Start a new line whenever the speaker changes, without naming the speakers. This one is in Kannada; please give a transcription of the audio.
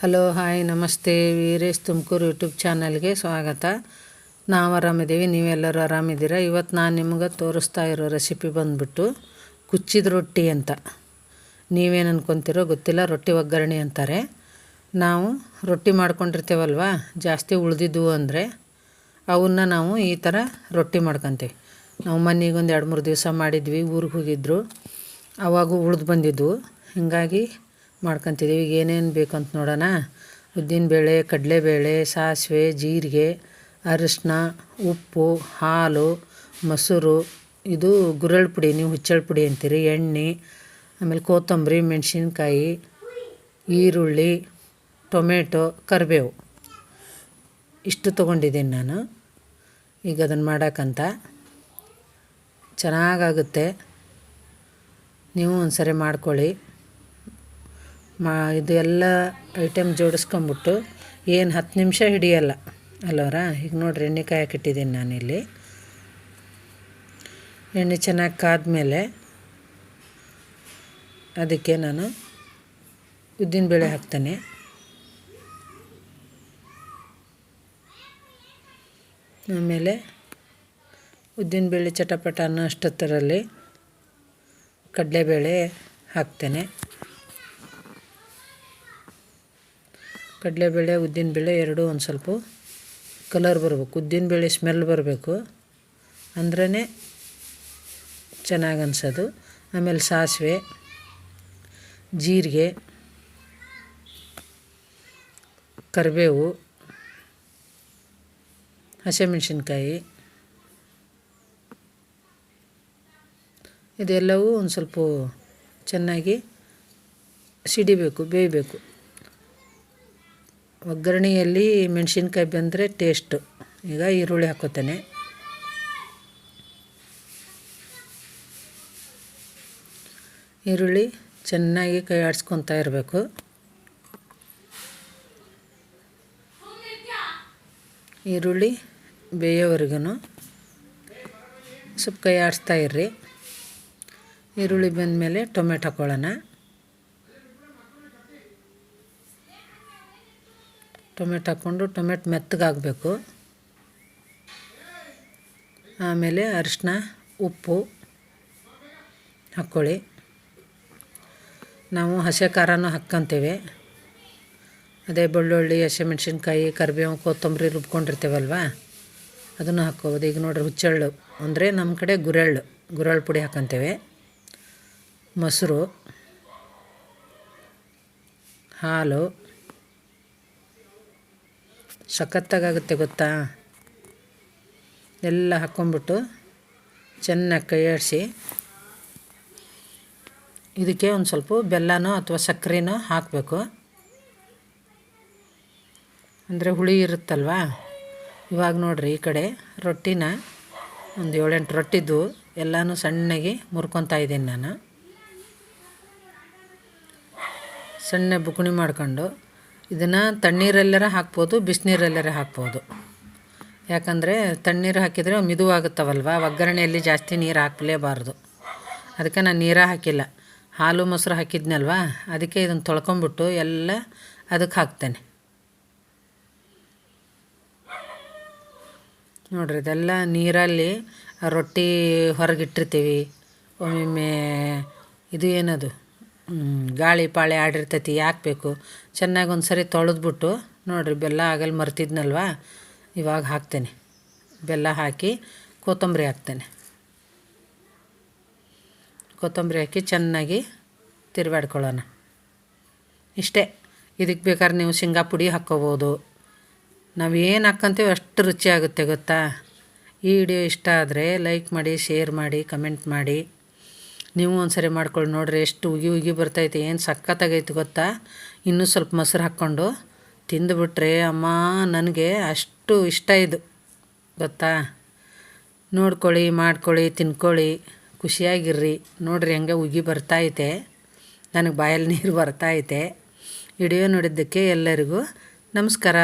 ಹಲೋ ಹಾಯ್ ನಮಸ್ತೆ ವೀರೇಶ್ ತುಮಕೂರು ಯೂಟ್ಯೂಬ್ ಚಾನಲ್ಗೆ ಸ್ವಾಗತ. ನಾವು ಆರಾಮಿದ್ದೀವಿ, ನೀವೆಲ್ಲರೂ ಆರಾಮಿದ್ದೀರಾ? ಇವತ್ತು ನಾನು ನಿಮಗೆ ತೋರಿಸ್ತಾ ಇರೋ ರೆಸಿಪಿ ಬಂದುಬಿಟ್ಟು ಕುಚ್ಚಿದ ರೊಟ್ಟಿ ಅಂತ. ನೀವೇನು ಅಂದ್ಕೊತೀರೋ ಗೊತ್ತಿಲ್ಲ, ರೊಟ್ಟಿ ಒಗ್ಗರಣೆ ಅಂತಾರೆ. ನಾವು ರೊಟ್ಟಿ ಮಾಡ್ಕೊಂಡಿರ್ತೇವಲ್ವ, ಜಾಸ್ತಿ ಉಳಿದಿದ್ವು ಅಂದರೆ ಅವನ್ನ ನಾವು ಈ ಥರ ರೊಟ್ಟಿ ಮಾಡ್ಕೊತೀವಿ. ನಾವು ಮನೆಗೆ ಒಂದು 2-3 ದಿವಸ ಮಾಡಿದ್ವಿ, ಊರಿಗೆ ಹೋಗಿದ್ರು, ಅವಾಗೂ ಉಳಿದು ಬಂದಿದ್ವು. ಹೀಗಾಗಿ ಮಾಡ್ಕೊತಿದ್ದೀವಿ. ಈಗ ಏನೇನು ಬೇಕಂತ ನೋಡೋಣ. ಉದ್ದಿನಬೇಳೆ, ಕಡಲೆಬೇಳೆ, ಸಾಸಿವೆ, ಜೀರಿಗೆ, ಅರಿಶಿನ, ಉಪ್ಪು, ಹಾಲು, ಮೊಸರು, ಇದು ಗುರೆಳ್ ಪುಡಿ, ನೀವು ಹುಚ್ಚೆಳ್ ಪುಡಿ ಅಂತೀರಿ, ಎಣ್ಣೆ, ಆಮೇಲೆ ಕೊತ್ತಂಬರಿ, ಮೆಣಸಿನ್ಕಾಯಿ, ಈರುಳ್ಳಿ, ಟೊಮೆಟೊ, ಕರಿಬೇವು, ಇಷ್ಟು ತೊಗೊಂಡಿದ್ದೀನಿ ನಾನು. ಈಗ ಅದನ್ನು ಮಾಡೋಕ್ಕಂತ ಚೆನ್ನಾಗಾಗುತ್ತೆ. ನೀವು ಒಂದು ಸರಿ ಮಾಡ್ಕೊಳ್ಳಿ. ಇದು ಎಲ್ಲ ಐಟಮ್ ಜೋಡಿಸ್ಕೊಂಬಿಟ್ಟು ಏನು 10 ನಿಮಿಷ ಹಿಡಿಯಲ್ಲ ಅಲ್ಲವರ. ಈಗ ನೋಡಿರಿ, ಎಣ್ಣೆ ಕಾಯಕ್ಕಿಟ್ಟಿದ್ದೀನಿ ನಾನಿಲ್ಲಿ. ಎಣ್ಣೆ ಚೆನ್ನಾಗಿ ಕಾದ್ಮೇಲೆ ಅದಕ್ಕೆ ನಾನು ಉದ್ದಿನಬೇಳೆ ಹಾಕ್ತೇನೆ. ಆಮೇಲೆ ಉದ್ದಿನಬೇಳೆ ಚಟಪಟ ಅನ್ನೋ ಅಷ್ಟೊತ್ತರಲ್ಲಿ ಕಡಲೆಬೇಳೆ ಹಾಕ್ತೇನೆ. ಕಡಲೆಬೇಳೆ, ಉದ್ದಿನಬೇಳೆ ಎರಡೂ ಒಂದು ಸ್ವಲ್ಪ ಕಲರ್ ಬರಬೇಕು, ಉದ್ದಿನಬೇಳೆ ಸ್ಮೆಲ್ ಬರಬೇಕು, ಅಂದ್ರೇ ಚೆನ್ನಾಗಿ ಅನ್ಸೋದು. ಆಮೇಲೆ ಸಾಸಿವೆ, ಜೀರಿಗೆ, ಕರಿಬೇವು, ಹಸಿಮೆಣಸಿನ್ಕಾಯಿ, ಇದೆಲ್ಲವೂ ಒಂದು ಸ್ವಲ್ಪ ಚೆನ್ನಾಗಿ ಸಿಡಿಬೇಕು, ಬೇಯಬೇಕು. ಒಗ್ಗರಣೆಯಲ್ಲಿ ಮೆಣಸಿನ್ಕಾಯಿ ಬಂದರೆ ಟೇಸ್ಟು. ಈಗ ಈರುಳ್ಳಿ ಹಾಕ್ಕೋತೇನೆ. ಈರುಳ್ಳಿ ಚೆನ್ನಾಗಿ ಕೈ ಆಡಿಸ್ಕೊತಾ ಇರಬೇಕು. ಈರುಳ್ಳಿ ಬೇಯೋವರೆಗೂ ಸ್ವಲ್ಪ ಕೈ ಆಡಿಸ್ತಾ ಇರ್ರಿ. ಈರುಳ್ಳಿ ಬಂದಮೇಲೆ ಟೊಮೆಟೊ ಹಾಕ್ಕೊಳ್ಳೋಣ. ಟೊಮೆಟೊ ಹಾಕ್ಕೊಂಡು ಟೊಮೆಟೊ ಮೆತ್ತಗಾಗಬೇಕು. ಆಮೇಲೆ ಅರಿಶಿನ, ಉಪ್ಪು ಹಾಕ್ಕೊಳ್ಳಿ. ನಾವು ಹಸಿ ಖಾರನೂ ಹಾಕ್ಕೊತೀವಿ. ಅದೇ ಬೆಳ್ಳುಳ್ಳಿ, ಹಸಿಮೆಣ್ಸಿನ್ಕಾಯಿ, ಕರಿಬೇವು, ಕೊತ್ತಂಬರಿ ರುಬ್ಕೊಂಡಿರ್ತೇವಲ್ವ, ಅದನ್ನು ಹಾಕ್ಕೋಬೋದು. ಈಗ ನೋಡಿರಿ, ಹುಚ್ಚೆಳ್ಳು ಅಂದರೆ ನಮ್ಮ ಕಡೆ ಗುರೆಳ್ ಪುಡಿ ಹಾಕ್ಕೊತೇವೆ. ಮೊಸರು, ಹಾಲು, ಸಖತ್ತಾಗುತ್ತೆ ಗೊತ್ತಾ. ಎಲ್ಲ ಹಾಕ್ಕೊಂಬಿಟ್ಟು ಚೆನ್ನಾಗಿ ಕೈ ಆಡಿಸಿ ಇದಕ್ಕೆ ಒಂದು ಸ್ವಲ್ಪ ಬೆಲ್ಲನೋ ಅಥವಾ ಸಕ್ಕರೆನೋ ಹಾಕಬೇಕು. ಅಂದರೆ ಹುಳಿ ಇರುತ್ತಲ್ವ. ಇವಾಗ ನೋಡಿರಿ, ಈ ಕಡೆ ರೊಟ್ಟಿನ ಒಂದು 7-8 ರೊಟ್ಟಿದ್ದು ಎಲ್ಲನೂ ಸಣ್ಣಗೆ ಮುರ್ಕೊತಾ ಇದ್ದೀನಿ ನಾನು. ಸಣ್ಣ ಬುಕುಣಿ ಮಾಡ್ಕೊಂಡು ಇದನ್ನು ತಣ್ಣೀರೆಲ್ಲರ ಹಾಕ್ಬೋದು, ಬಿಸಿನೀರೆಲ್ಲರ ಹಾಕ್ಬೋದು. ಯಾಕಂದರೆ ತಣ್ಣೀರು ಹಾಕಿದರೆ ಮಿದುವಾಗುತ್ತವಲ್ವ, ಒಗ್ಗರಣೆಯಲ್ಲಿ ಜಾಸ್ತಿ ನೀರು ಹಾಕಲೇಬಾರ್ದು. ಅದಕ್ಕೆ ನಾನು ನೀರು ಹಾಕಿಲ್ಲ, ಹಾಲು ಮೊಸರು ಹಾಕಿದ್ನಲ್ವ, ಅದಕ್ಕೆ ಇದನ್ನು ತೊಳ್ಕೊಂಬಿಟ್ಟು ಎಲ್ಲ ಅದಕ್ಕೆ ಹಾಕ್ತೇನೆ. ನೋಡಿರಿ, ಇದೆಲ್ಲ ನೀರಲ್ಲಿ ರೊಟ್ಟಿ ಹೊರಗಿಟ್ಟಿರ್ತೀವಿ. ಒಮ್ಮೊಮ್ಮೆ ಇದು ಏನದು ಗಾಳಿ ಪಾಳೆ ಆಡಿರ್ತೈತಿ, ಯಾಕೆ ಬೇಕು. ಚೆನ್ನಾಗಿ ಒಂದು ಸರಿ ತೊಳೆದ್ಬಿಟ್ಟು ನೋಡಿರಿ, ಬೆಲ್ಲ ಆಗಲ್ಲಿ ಮರ್ತಿದ್ನಲ್ವ, ಇವಾಗ ಹಾಕ್ತೇನೆ. ಬೆಲ್ಲ ಹಾಕಿ ಕೊತ್ತಂಬರಿ ಹಾಕ್ತೇನೆ. ಕೊತ್ತಂಬರಿ ಹಾಕಿ ಚೆನ್ನಾಗಿ ತಿರುವಾಡ್ಕೊಳ್ಳೋಣ. ಇಷ್ಟೇ. ಇದಕ್ಕೆ ಬೇಕಾದ್ರೆ ನೀವು ಶೇಂಗಾ ಪುಡಿ ಹಾಕ್ಕೋಬೋದು. ನಾವು ಏನು ಹಾಕ್ಕೊಂತೀವಿ ಅಷ್ಟು ರುಚಿಯಾಗುತ್ತೆ ಗೊತ್ತಾ. ಈ ವಿಡಿಯೋ ಇಷ್ಟ ಆದರೆ ಲೈಕ್ ಮಾಡಿ, ಶೇರ್ ಮಾಡಿ, ಕಮೆಂಟ್ ಮಾಡಿ. ನೀವು ಒಂದು ಸರಿ ಮಾಡ್ಕೊಳ್ಳಿ ನೋಡಿರಿ, ಎಷ್ಟು ಉಗಿ ಬರ್ತೈತೆ, ಏನು ಸಖತ್ತಾಗೈತೆ ಗೊತ್ತಾ. ಇನ್ನೂ ಸ್ವಲ್ಪ ಮೊಸರು ಹಾಕ್ಕೊಂಡು ತಿಂದುಬಿಟ್ರೆ ಅಮ್ಮ, ನನಗೆ ಅಷ್ಟು ಇಷ್ಟ ಇದು ಗೊತ್ತಾ. ನೋಡ್ಕೊಳ್ಳಿ, ಮಾಡ್ಕೊಳ್ಳಿ, ತಿನ್ಕೊಳ್ಳಿ, ಖುಷಿಯಾಗಿರ್ರಿ. ನೋಡಿರಿ ಹೆಂಗೆ ಉಗಿ ಬರ್ತೈತೆ, ನನಗೆ ಬಾಯಲ್ಲಿ ನೀರು ಬರ್ತೈತೆ. ವಿಡಿಯೋ ನೋಡಿದ್ದಕ್ಕೆ ಎಲ್ಲರಿಗೂ ನಮಸ್ಕಾರ.